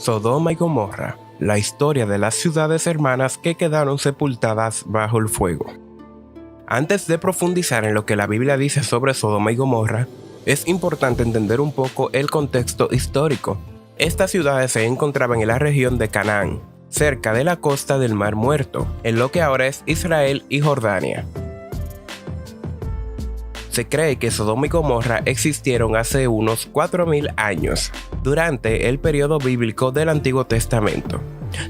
Sodoma y Gomorra, la historia de las ciudades hermanas que quedaron sepultadas bajo el fuego. Antes de profundizar en lo que la Biblia dice sobre Sodoma y Gomorra, es importante entender un poco el contexto histórico. Estas ciudades se encontraban en la región de Canaán, cerca de la costa del Mar Muerto, en lo que ahora es Israel y Jordania. Se cree que Sodoma y Gomorra existieron hace unos 4000 años, durante el periodo bíblico del Antiguo Testamento.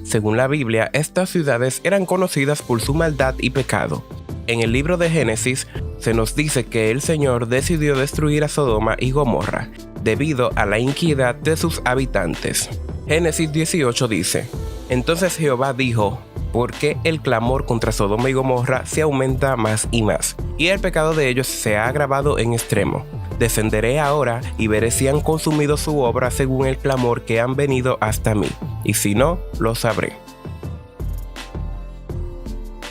Según la Biblia, estas ciudades eran conocidas por su maldad y pecado. En el libro de Génesis se nos dice que el Señor decidió destruir a Sodoma y Gomorra debido a la iniquidad de sus habitantes. Génesis 18 dice: Entonces Jehová dijo: ¿por qué el clamor contra Sodoma y Gomorra se aumenta más y más? Y el pecado de ellos se ha agravado en extremo. Descenderé ahora y veré si han consumido su obra según el clamor que han venido hasta mí, y si no, lo sabré.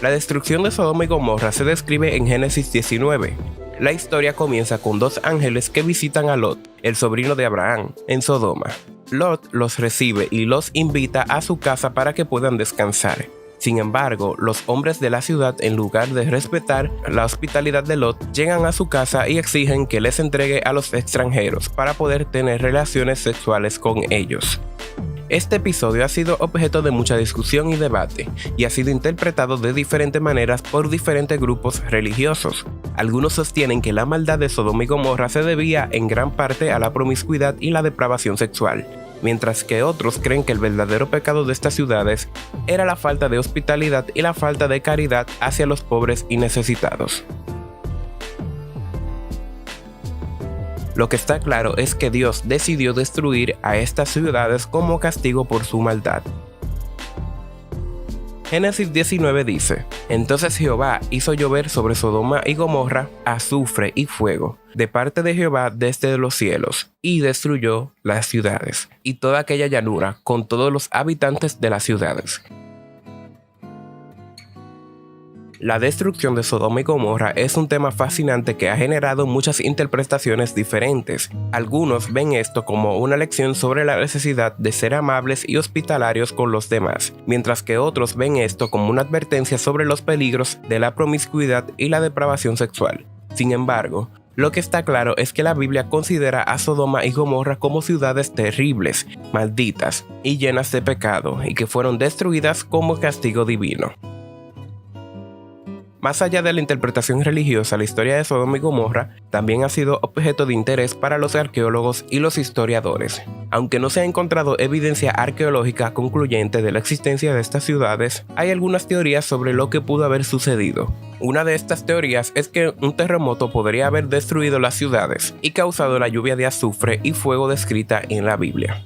La destrucción de Sodoma y Gomorra se describe en Génesis 19. La historia comienza con dos ángeles que visitan a Lot, el sobrino de Abraham, en Sodoma. Lot los recibe y los invita a su casa para que puedan descansar. Sin embargo, los hombres de la ciudad, en lugar de respetar la hospitalidad de Lot, llegan a su casa y exigen que les entregue a los extranjeros para poder tener relaciones sexuales con ellos. Este episodio ha sido objeto de mucha discusión y debate, y ha sido interpretado de diferentes maneras por diferentes grupos religiosos. Algunos sostienen que la maldad de Sodoma y Gomorra se debía en gran parte a la promiscuidad y la depravación sexual, mientras que otros creen que el verdadero pecado de estas ciudades era la falta de hospitalidad y la falta de caridad hacia los pobres y necesitados. Lo que está claro es que Dios decidió destruir a estas ciudades como castigo por su maldad. Génesis 19 dice: Entonces Jehová hizo llover sobre Sodoma y Gomorra azufre y fuego, de parte de Jehová desde los cielos, y destruyó las ciudades, y toda aquella llanura, con todos los habitantes de las ciudades. La destrucción de Sodoma y Gomorra es un tema fascinante que ha generado muchas interpretaciones diferentes. Algunos ven esto como una lección sobre la necesidad de ser amables y hospitalarios con los demás, mientras que otros ven esto como una advertencia sobre los peligros de la promiscuidad y la depravación sexual. Sin embargo, lo que está claro es que la Biblia considera a Sodoma y Gomorra como ciudades terribles, malditas y llenas de pecado, y que fueron destruidas como castigo divino. Más allá de la interpretación religiosa, la historia de Sodoma y Gomorra también ha sido objeto de interés para los arqueólogos y los historiadores. Aunque no se ha encontrado evidencia arqueológica concluyente de la existencia de estas ciudades, hay algunas teorías sobre lo que pudo haber sucedido. Una de estas teorías es que un terremoto podría haber destruido las ciudades y causado la lluvia de azufre y fuego descrita en la Biblia.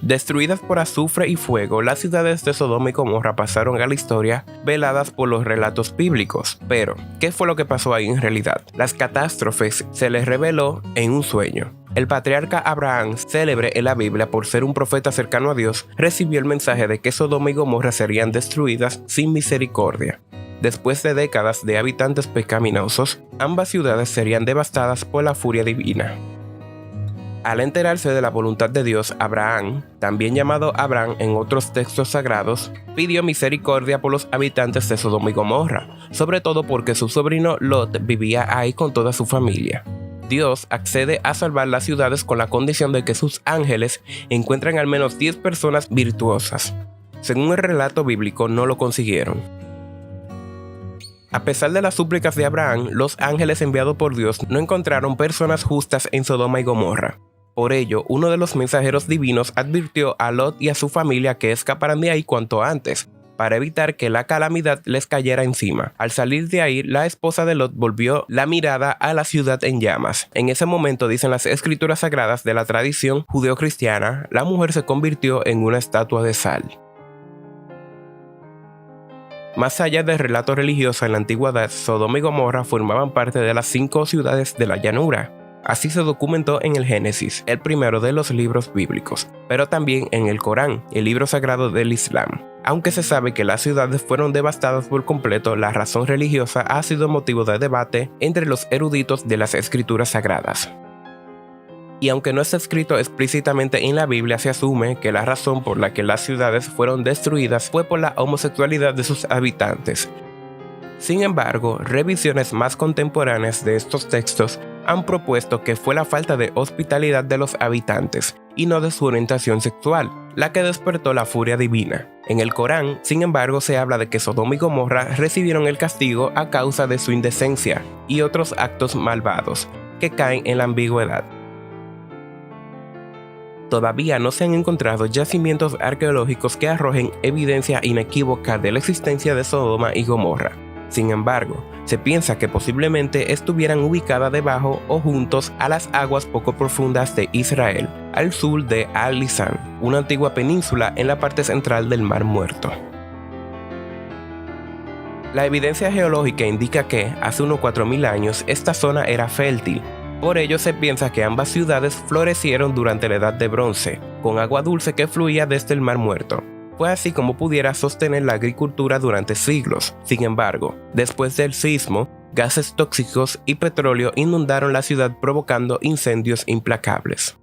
Destruidas por azufre y fuego, las ciudades de Sodoma y Gomorra pasaron a la historia veladas por los relatos bíblicos. Pero, ¿qué fue lo que pasó ahí en realidad? Las catástrofes se les reveló en un sueño. El patriarca Abraham, célebre en la Biblia por ser un profeta cercano a Dios, recibió el mensaje de que Sodoma y Gomorra serían destruidas sin misericordia. Después de décadas de habitantes pecaminosos, ambas ciudades serían devastadas por la furia divina. Al enterarse de la voluntad de Dios, Abraham, también llamado Abraham en otros textos sagrados, pidió misericordia por los habitantes de Sodoma y Gomorra, sobre todo porque su sobrino Lot vivía ahí con toda su familia. Dios accede a salvar las ciudades con la condición de que sus ángeles encuentren al menos 10 personas virtuosas. Según el relato bíblico, no lo consiguieron. A pesar de las súplicas de Abraham, los ángeles enviados por Dios no encontraron personas justas en Sodoma y Gomorra. Por ello, uno de los mensajeros divinos advirtió a Lot y a su familia que escaparan de ahí cuanto antes, para evitar que la calamidad les cayera encima. Al salir de ahí, la esposa de Lot volvió la mirada a la ciudad en llamas. En ese momento, dicen las escrituras sagradas de la tradición judeocristiana, la mujer se convirtió en una estatua de sal. Más allá del relato religioso en la antigüedad, Sodoma y Gomorra formaban parte de las 5 ciudades de la llanura. Así se documentó en el Génesis, el primero de los libros bíblicos, pero también en el Corán, el libro sagrado del Islam. Aunque se sabe que las ciudades fueron devastadas por completo, la razón religiosa ha sido motivo de debate entre los eruditos de las escrituras sagradas. Y aunque no está escrito explícitamente en la Biblia, se asume que la razón por la que las ciudades fueron destruidas fue por la homosexualidad de sus habitantes. Sin embargo, revisiones más contemporáneas de estos textos han propuesto que fue la falta de hospitalidad de los habitantes y no de su orientación sexual, la que despertó la furia divina. En el Corán, sin embargo, se habla de que Sodoma y Gomorra recibieron el castigo a causa de su indecencia y otros actos malvados, que caen en la ambigüedad. Todavía no se han encontrado yacimientos arqueológicos que arrojen evidencia inequívoca de la existencia de Sodoma y Gomorra. Sin embargo, se piensa que posiblemente estuvieran ubicadas debajo o juntos a las aguas poco profundas de Israel, al sur de Al-Lisan, una antigua península en la parte central del Mar Muerto. La evidencia geológica indica que, hace unos 4000 años, esta zona era fértil. Por ello se piensa que ambas ciudades florecieron durante la Edad de Bronce, con agua dulce que fluía desde el Mar Muerto. Fue así como pudiera sostener la agricultura durante siglos. Sin embargo, después del sismo, gases tóxicos y petróleo inundaron la ciudad provocando incendios implacables.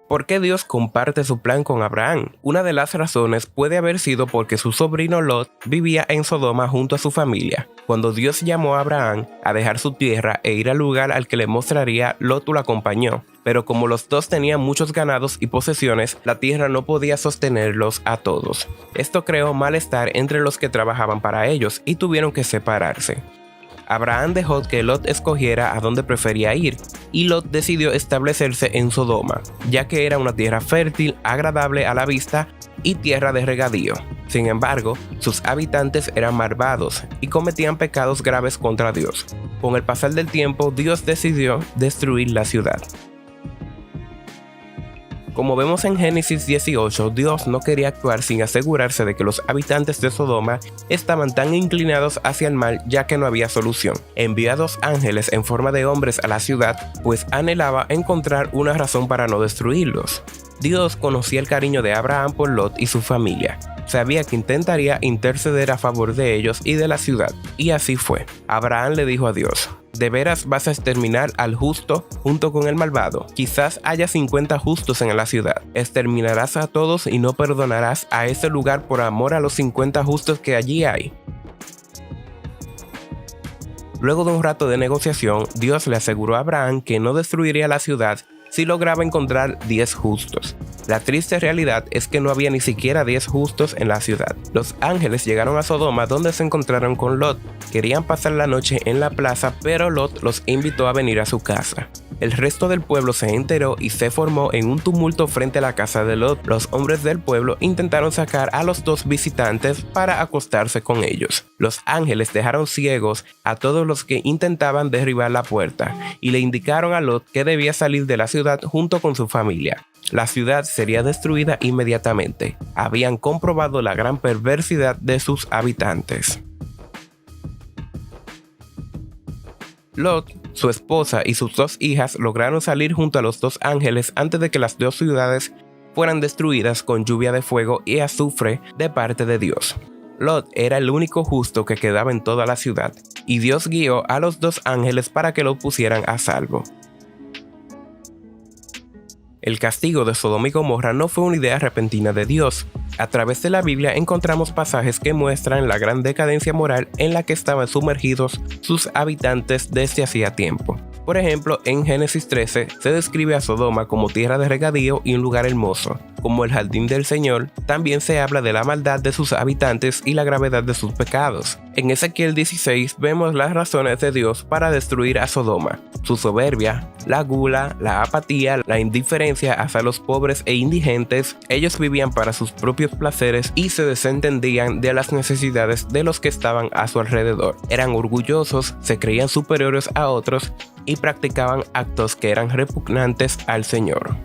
¿Por qué Dios comparte su plan con Abraham? Una de las razones puede haber sido porque su sobrino Lot vivía en Sodoma junto a su familia. Cuando Dios llamó a Abraham a dejar su tierra e ir al lugar al que le mostraría, Lot lo acompañó. Pero como los dos tenían muchos ganados y posesiones, la tierra no podía sostenerlos a todos. Esto creó malestar entre los que trabajaban para ellos y tuvieron que separarse. Abraham dejó que Lot escogiera a dónde prefería ir, y Lot decidió establecerse en Sodoma, ya que era una tierra fértil, agradable a la vista y tierra de regadío. Sin embargo, sus habitantes eran malvados y cometían pecados graves contra Dios. Con el pasar del tiempo, Dios decidió destruir la ciudad. Como vemos en Génesis 18, Dios no quería actuar sin asegurarse de que los habitantes de Sodoma estaban tan inclinados hacia el mal, ya que no había solución. Envió a 2 ángeles en forma de hombres a la ciudad, pues anhelaba encontrar una razón para no destruirlos. Dios conocía el cariño de Abraham por Lot y su familia. Sabía que intentaría interceder a favor de ellos y de la ciudad, y así fue. Abraham le dijo a Dios: ¿de veras vas a exterminar al justo junto con el malvado? Quizás haya 50 justos en la ciudad. ¿Exterminarás a todos y no perdonarás a ese lugar por amor a los 50 justos que allí hay? Luego de un rato de negociación, Dios le aseguró a Abraham que no destruiría la ciudad si lograba encontrar 10 justos. La triste realidad es que no había ni siquiera 10 justos en la ciudad. Los ángeles llegaron a Sodoma, donde se encontraron con Lot. Querían pasar la noche en la plaza, pero Lot los invitó a venir a su casa. El resto del pueblo se enteró y se formó en un tumulto frente a la casa de Lot. Los hombres del pueblo intentaron sacar a los 2 visitantes para acostarse con ellos. Los ángeles dejaron ciegos a todos los que intentaban derribar la puerta y le indicaron a Lot que debía salir de la ciudad junto con su familia. La ciudad sería destruida inmediatamente. Habían comprobado la gran perversidad de sus habitantes. Lot, su esposa y sus 2 hijas lograron salir junto a los 2 ángeles antes de que las 2 ciudades fueran destruidas con lluvia de fuego y azufre de parte de Dios. Lot era el único justo que quedaba en toda la ciudad, y Dios guió a los 2 ángeles para que lo pusieran a salvo. El castigo de Sodoma y Gomorra no fue una idea repentina de Dios. A través de la Biblia encontramos pasajes que muestran la gran decadencia moral en la que estaban sumergidos sus habitantes desde hacía tiempo. Por ejemplo, en Génesis 13 se describe a Sodoma como tierra de regadío y un lugar hermoso, como el jardín del Señor. También se habla de la maldad de sus habitantes y la gravedad de sus pecados. En Ezequiel 16 vemos las razones de Dios para destruir a Sodoma: su soberbia, la gula, la apatía, la indiferencia hacia los pobres e indigentes. Ellos vivían para sus propios placeres y se desentendían de las necesidades de los que estaban a su alrededor. Eran orgullosos, se creían superiores a otros y practicaban actos que eran repugnantes al Señor.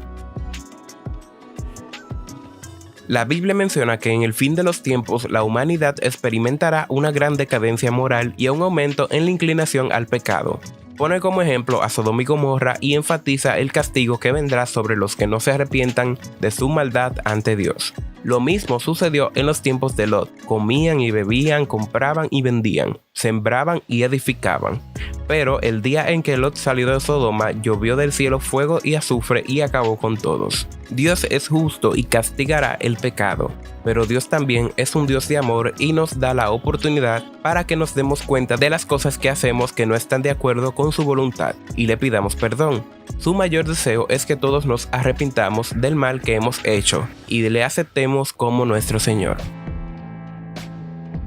La Biblia menciona que en el fin de los tiempos la humanidad experimentará una gran decadencia moral y un aumento en la inclinación al pecado. Pone como ejemplo a Sodoma y Gomorra y enfatiza el castigo que vendrá sobre los que no se arrepientan de su maldad ante Dios. Lo mismo sucedió en los tiempos de Lot. Comían y bebían, compraban y vendían, sembraban y edificaban. Pero el día en que Lot salió de Sodoma, llovió del cielo fuego y azufre y acabó con todos. Dios es justo y castigará el pecado, pero Dios también es un Dios de amor y nos da la oportunidad para que nos demos cuenta de las cosas que hacemos que no están de acuerdo con su voluntad y le pidamos perdón. Su mayor deseo es que todos nos arrepintamos del mal que hemos hecho y le aceptemos como nuestro Señor.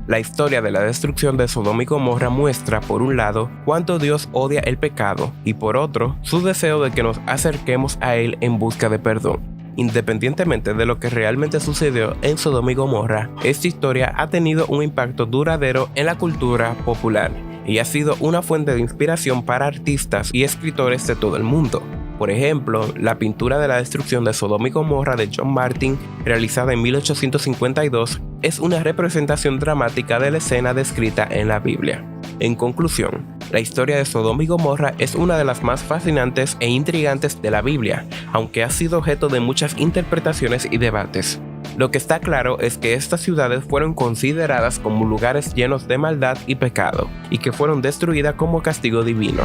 La historia de la destrucción de Sodoma y Gomorra muestra, por un lado, cuánto Dios odia el pecado y por otro, su deseo de que nos acerquemos a Él en busca de perdón. Independientemente de lo que realmente sucedió en Sodoma y Gomorra, esta historia ha tenido un impacto duradero en la cultura popular y ha sido una fuente de inspiración para artistas y escritores de todo el mundo. Por ejemplo, la pintura de la destrucción de Sodoma y Gomorra de John Martin, realizada en 1852, es una representación dramática de la escena descrita en la Biblia. En conclusión, la historia de Sodoma y Gomorra es una de las más fascinantes e intrigantes de la Biblia, aunque ha sido objeto de muchas interpretaciones y debates. Lo que está claro es que estas ciudades fueron consideradas como lugares llenos de maldad y pecado, y que fueron destruidas como castigo divino.